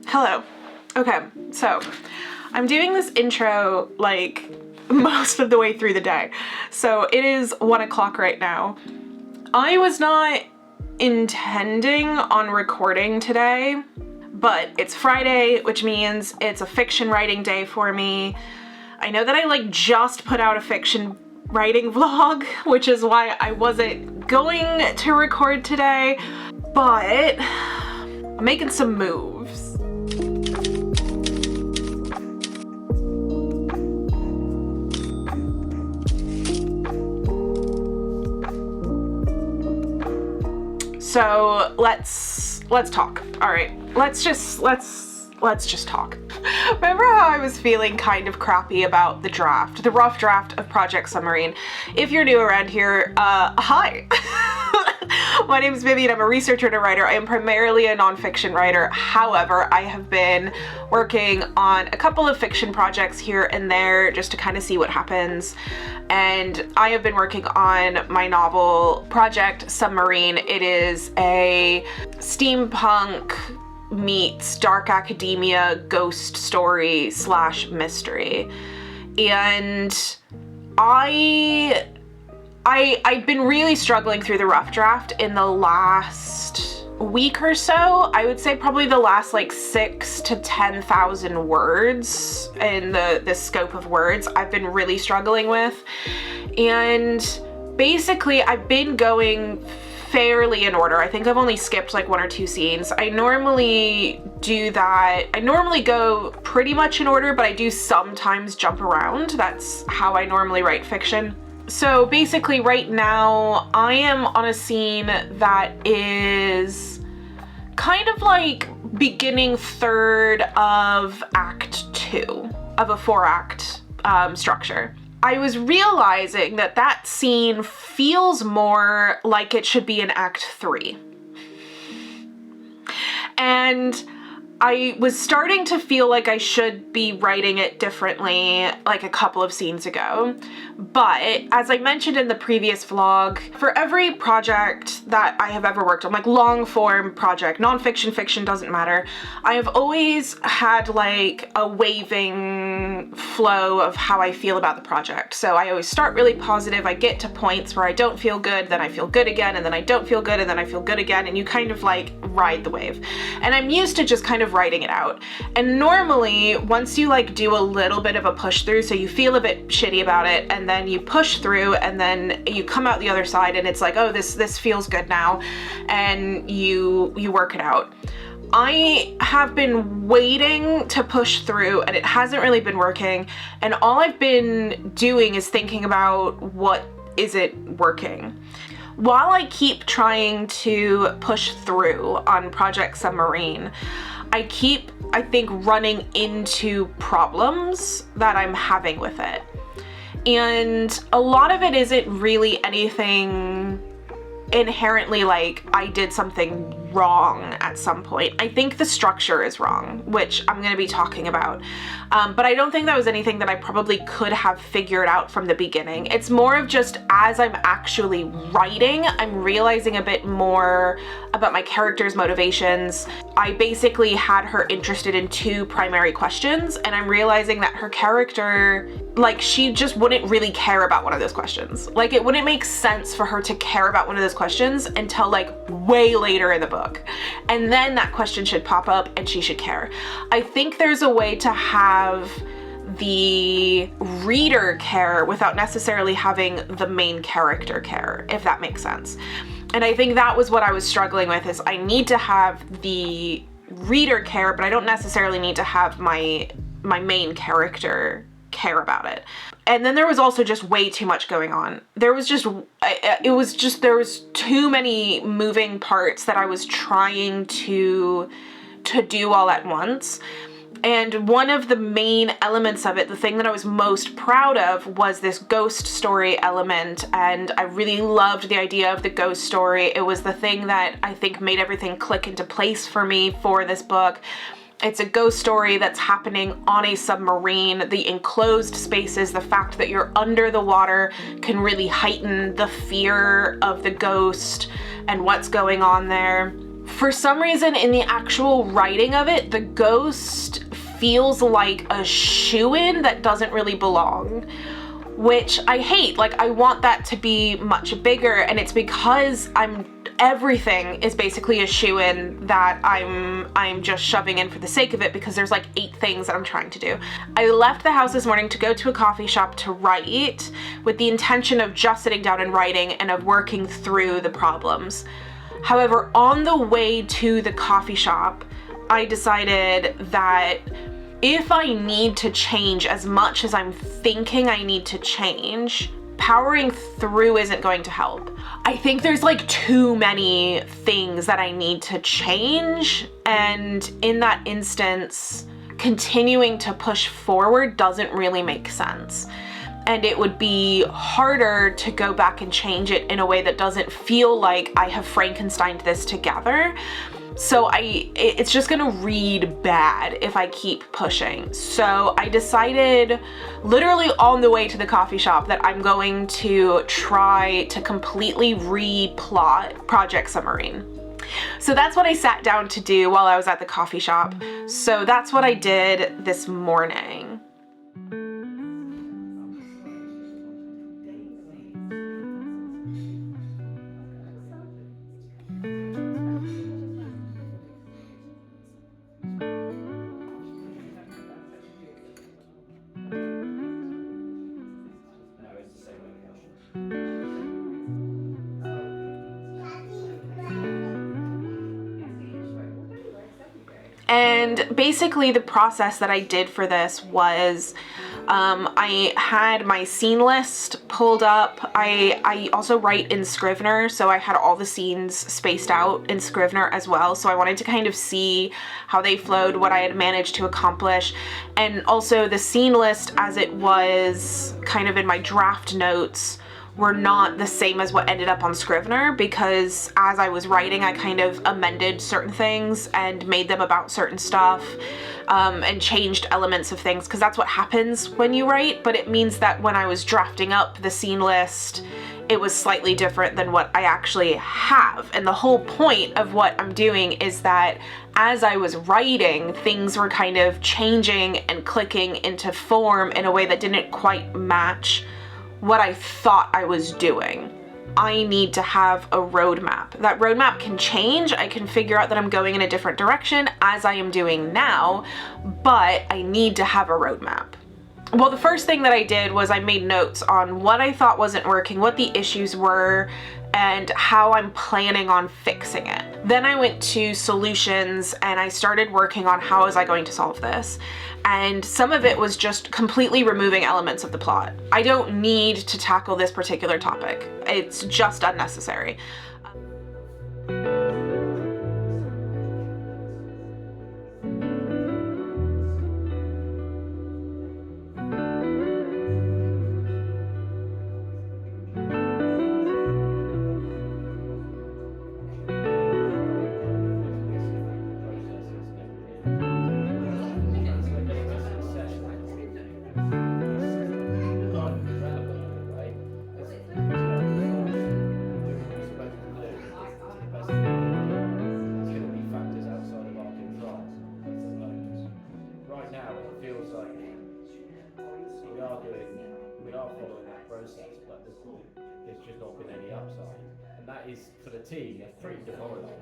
Hello. Okay, so I'm doing this intro like most of the way through the day. So it is 1 o'clock right now. I was not intending on recording today, but it's Friday, which means it's a fiction writing day for me. I know that I just put out a fiction writing vlog, which is why I wasn't going to record today, but I'm making some moves. So let's talk. All right, let's just talk. Remember how I was feeling kind of crappy about the rough draft of Project Submarine? If you're new around here, hi. My name is Vivian. I'm a researcher and a writer. I am primarily a nonfiction writer. However, I have been working on a couple of fiction projects here and there just to kind of see what happens. And I have been working on my novel, Project Submarine. It is a steampunk meets dark academia ghost story / mystery. And I've been really struggling through the rough draft in the last week or so. I would say probably the last 6,000 to 10,000 words in the scope of words I've been really struggling with. And basically I've been going fairly in order. I think I've only skipped 1 or 2 scenes. I normally do that. I normally go pretty much in order, but I do sometimes jump around. That's how I normally write fiction. So basically right now I am on a scene that is kind of beginning third of Act 2 of a 4-act structure. I was realizing that scene feels more like it should be in Act 3. And I was starting to feel like I should be writing it differently a couple of scenes ago. But as I mentioned in the previous vlog, for every project that I have ever worked on, long form project, nonfiction, fiction, doesn't matter, I have always had a waving flow of how I feel about the project. So I always start really positive, I get to points where I don't feel good, then I feel good again, and then I don't feel good, and then I feel good again, and you kind of ride the wave. And I'm used to just kind of writing it out. And normally, once you do a little bit of a push through, so you feel a bit shitty about it, and then you push through, and then you come out the other side, and it's oh, this feels good now, and you work it out. I have been waiting to push through, and it hasn't really been working, and all I've been doing is thinking about what isn't working. While I keep trying to push through on Project Submarine, I keep, I think, running into problems that I'm having with it. And a lot of it isn't really anything inherently I did something wrong at some point. I think the structure is wrong, which I'm going to be talking about. But I don't think that was anything that I probably could have figured out from the beginning. It's more of just as I'm actually writing, I'm realizing a bit more about my character's motivations. I basically had her interested in 2 primary questions, and I'm realizing that her character, she just wouldn't really care about one of those questions. It wouldn't make sense for her to care about one of those questions until way later in the book. And then that question should pop up and she should care. I think there's a way to have the reader care without necessarily having the main character care, if that makes sense. And I think that was what I was struggling with, is I need to have the reader care, but I don't necessarily need to have my main character care about it. And then there was also just way too much going on. There was too many moving parts that I was trying to do all at once. And one of the main elements of it, the thing that I was most proud of, was this ghost story element. And I really loved the idea of the ghost story. It was the thing that I think made everything click into place for me for this book. It's a ghost story that's happening on a submarine. The enclosed spaces, the fact that you're under the water, can really heighten the fear of the ghost and what's going on there. For some reason, in the actual writing of it, the ghost feels like a shoo-in that doesn't really belong, which I hate. Like, I want that to be much bigger, and it's because everything is basically a shoo-in that I'm just shoving in for the sake of it, because there's like 8 things that I'm trying to do. I left the house this morning to go to a coffee shop to write, with the intention of just sitting down and writing and of working through the problems. However, on the way to the coffee shop, I decided that if I need to change as much as I'm thinking I need to change, powering through isn't going to help. I think there's like too many things that I need to change, and in that instance, continuing to push forward doesn't really make sense. And it would be harder to go back and change it in a way that doesn't feel like I have Frankensteined this together. So it's just gonna read bad if I keep pushing. So I decided literally on the way to the coffee shop that I'm going to try to completely replot Project Submarine. So that's what I sat down to do while I was at the coffee shop. So that's what I did this morning. And basically the process that I did for this was I had my scene list pulled up. I also write in Scrivener, so I had all the scenes spaced out in Scrivener as well. So I wanted to kind of see how they flowed, what I had managed to accomplish. And also the scene list as it was kind of in my draft notes were not the same as what ended up on Scrivener, because as I was writing, I kind of amended certain things and made them about certain stuff, and changed elements of things, because that's what happens when you write. But it means that when I was drafting up the scene list, it was slightly different than what I actually have. And the whole point of what I'm doing is that as I was writing, things were kind of changing and clicking into form in a way that didn't quite match what I thought I was doing. I need to have a roadmap. That roadmap can change. I can figure out that I'm going in a different direction as I am doing now, but I need to have a roadmap. Well, the first thing that I did was I made notes on what I thought wasn't working, what the issues were, and how I'm planning on fixing it. Then I went to solutions and I started working on how was I going to solve this. And some of it was just completely removing elements of the plot. I don't need to tackle this particular topic. It's just unnecessary. There's just not been any upside, and that is for the team. They're pretty demoralised.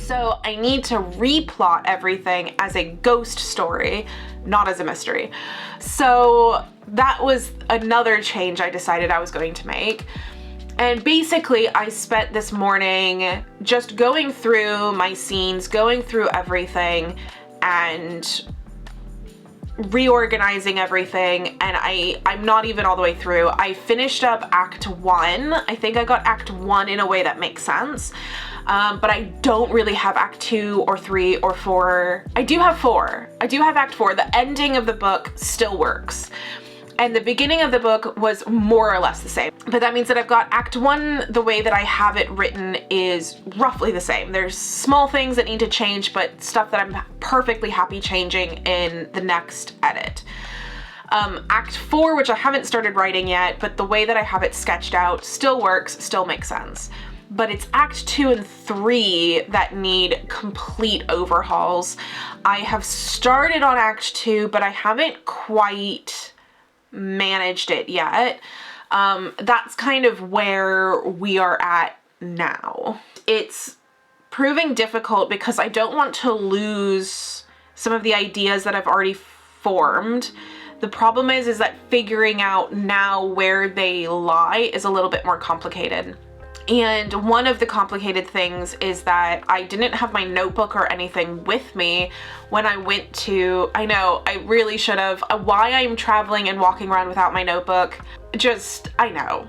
So I need to replot everything as a ghost story, not as a mystery. So that was another change I decided I was going to make. And basically I spent this morning just going through my scenes, going through everything, and reorganizing everything, and I'm not even all the way through. I finished up Act 1. I think I got Act 1 in a way that makes sense. But I don't really have Act 2 or 3 or 4. I do have 4. I do have Act 4. The ending of the book still works. And the beginning of the book was more or less the same. But that means that I've got Act 1, the way that I have it written is roughly the same. There's small things that need to change, but stuff that I'm perfectly happy changing in the next edit. Act 4, which I haven't started writing yet, but the way that I have it sketched out still works, still makes sense. But it's Act 2 and 3 that need complete overhauls. I have started on Act 2, but I haven't quite managed it yet. That's kind of where we are at now. It's proving difficult because I don't want to lose some of the ideas that I've already formed. The problem is that figuring out now where they lie is a little bit more complicated. And one of the complicated things is that I didn't have my notebook or anything with me when I went to, I know, I really should have. Why I'm traveling and walking around without my notebook, just, I know.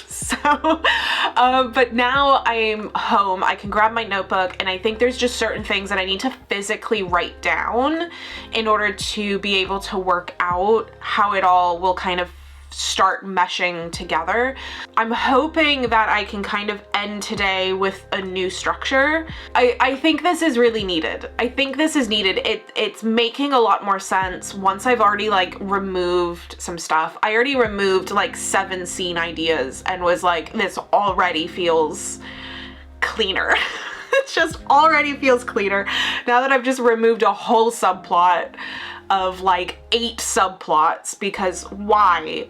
So, but now I'm home, I can grab my notebook, and I think there's just certain things that I need to physically write down in order to be able to work out how it all will kind of start meshing together. I'm hoping that I can kind of end today with a new structure. I think this is really needed. I think this is needed. It's making a lot more sense once I've already like removed some stuff. I already removed like 7 scene ideas and was like, this already feels cleaner. It just already feels cleaner now that I've just removed a whole subplot of like 8 subplots, because why?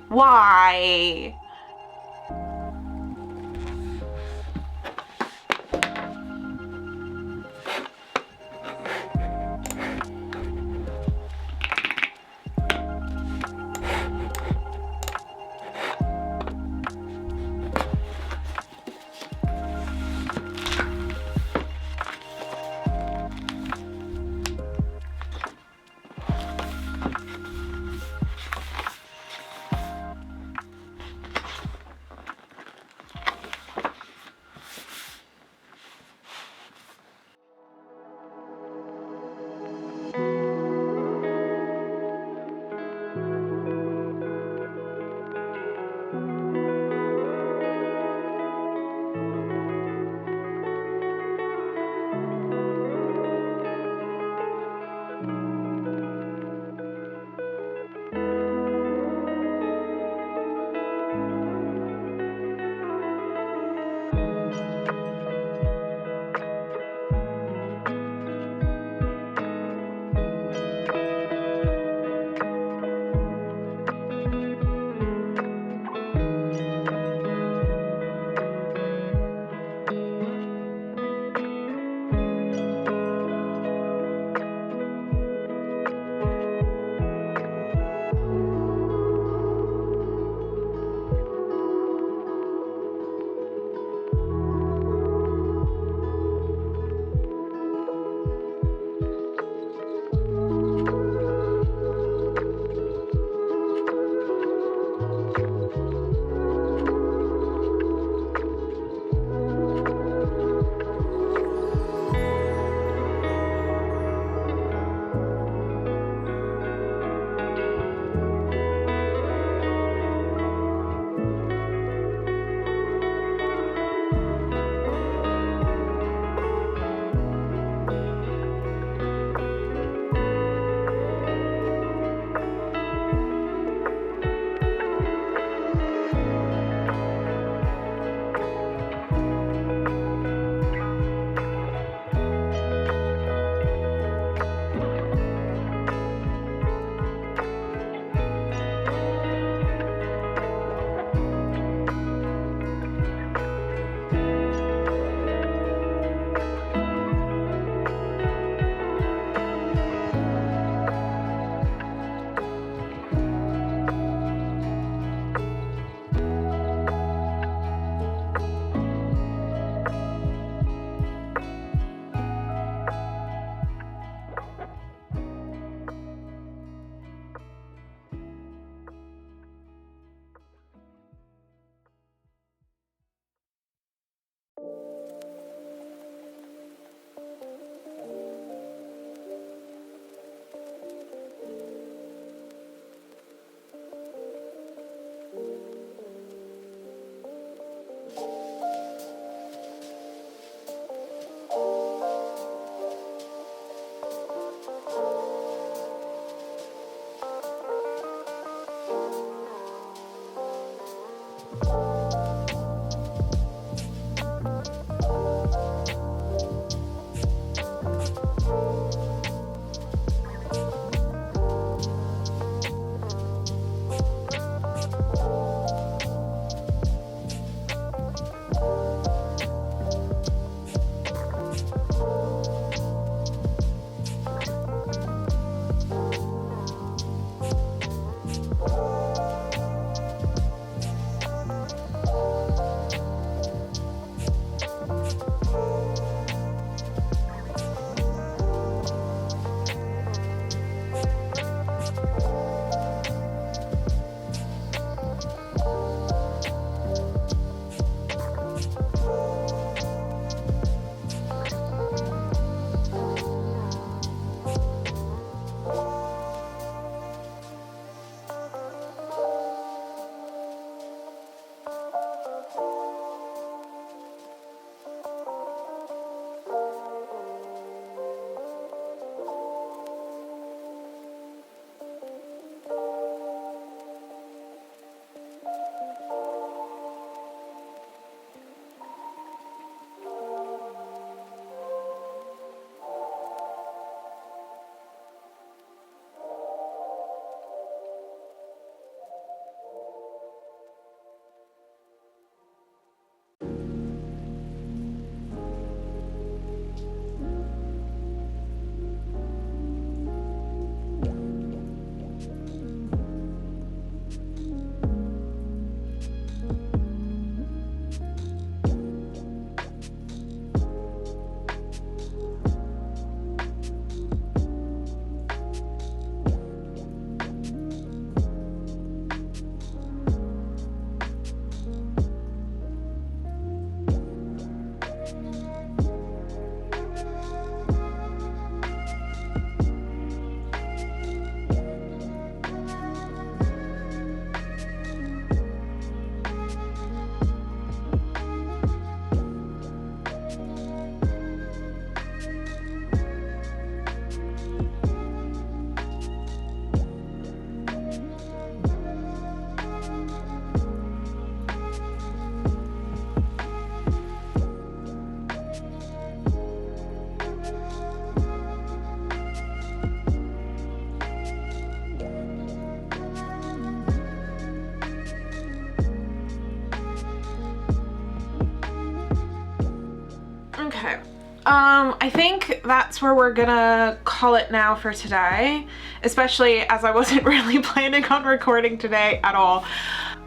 I think that's where we're gonna call it now for today, especially as I wasn't really planning on recording today at all.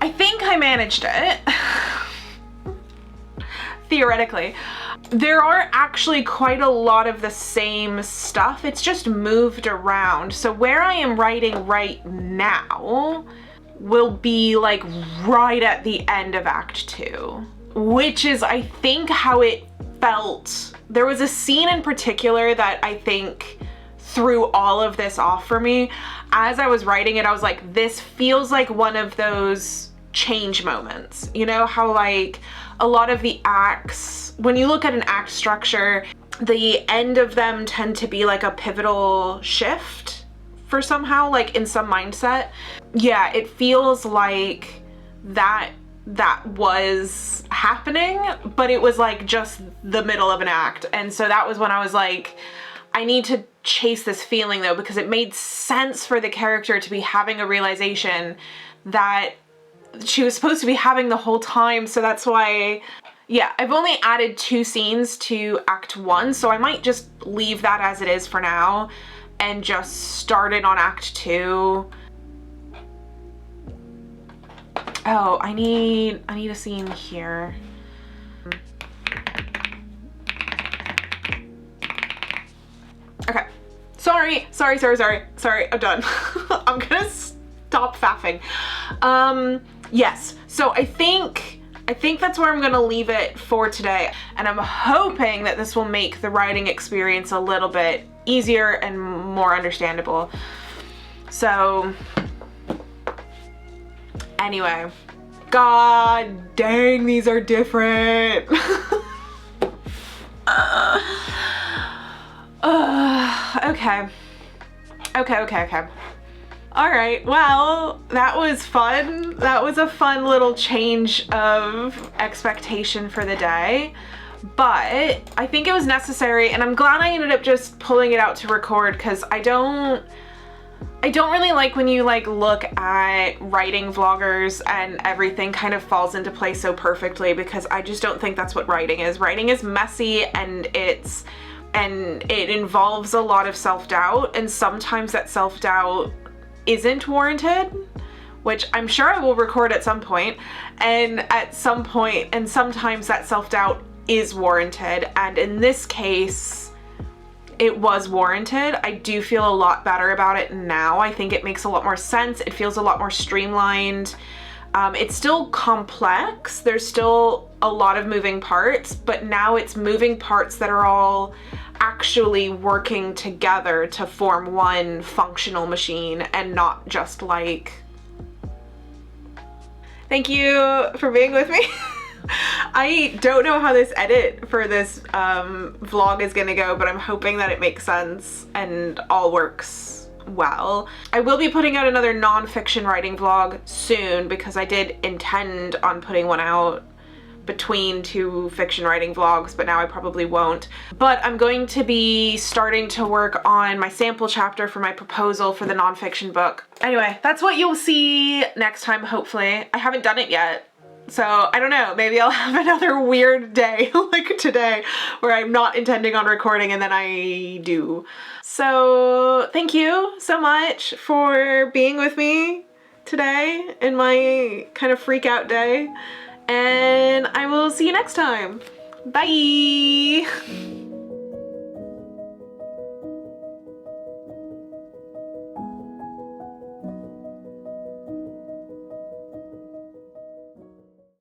I think I managed it. Theoretically. There are actually quite a lot of the same stuff, it's just moved around. So where I am writing right now will be like right at the end of Act 2, which is, I think, how it felt. There was a scene in particular that I think threw all of this off for me. As I was writing it, I was like, this feels like one of those change moments. You know how like a lot of the acts, when you look at an act structure, the end of them tend to be like a pivotal shift for somehow, like in some mindset. Yeah, it feels like that was happening, but it was like just the middle of an act. And so that was when I was like, I need to chase this feeling though, because it made sense for the character to be having a realization that she was supposed to be having the whole time. So that's why, yeah, I've only added 2 scenes to Act 1, so I might just leave that as it is for now and just start it on Act 2. Oh, I need a scene here. Okay. Sorry, I'm done. I'm gonna stop faffing. Yes, so I think that's where I'm gonna leave it for today. And I'm hoping that this will make the writing experience a little bit easier and more understandable. So, anyway, god dang, these are different. Okay. All right, well, that was fun. That was a fun little change of expectation for the day, but I think it was necessary, and I'm glad I ended up just pulling it out to record, because I don't really like when you like look at writing vloggers and everything kind of falls into place so perfectly, because I just don't think that's what writing is. Writing is messy, and it involves a lot of self-doubt, and sometimes that self-doubt isn't warranted, which I'm sure I will record at some point, and sometimes that self-doubt is warranted, and in this case it was warranted. I do feel a lot better about it now. I think it makes a lot more sense. It feels a lot more streamlined. It's still complex. There's still a lot of moving parts, but now it's moving parts that are all actually working together to form one functional machine, and not just like... Thank you for being with me. I don't know how this edit for this vlog is gonna go, but I'm hoping that it makes sense and all works well. I will be putting out another non-fiction writing vlog soon, because I did intend on putting one out between 2 fiction writing vlogs, but now I probably won't. But I'm going to be starting to work on my sample chapter for my proposal for the nonfiction book. Anyway, that's what you'll see next time, hopefully. I haven't done it yet, so I don't know, maybe I'll have another weird day like today where I'm not intending on recording and then I do. So thank you so much for being with me today in my kind of freak out day, and I will see you next time. Bye!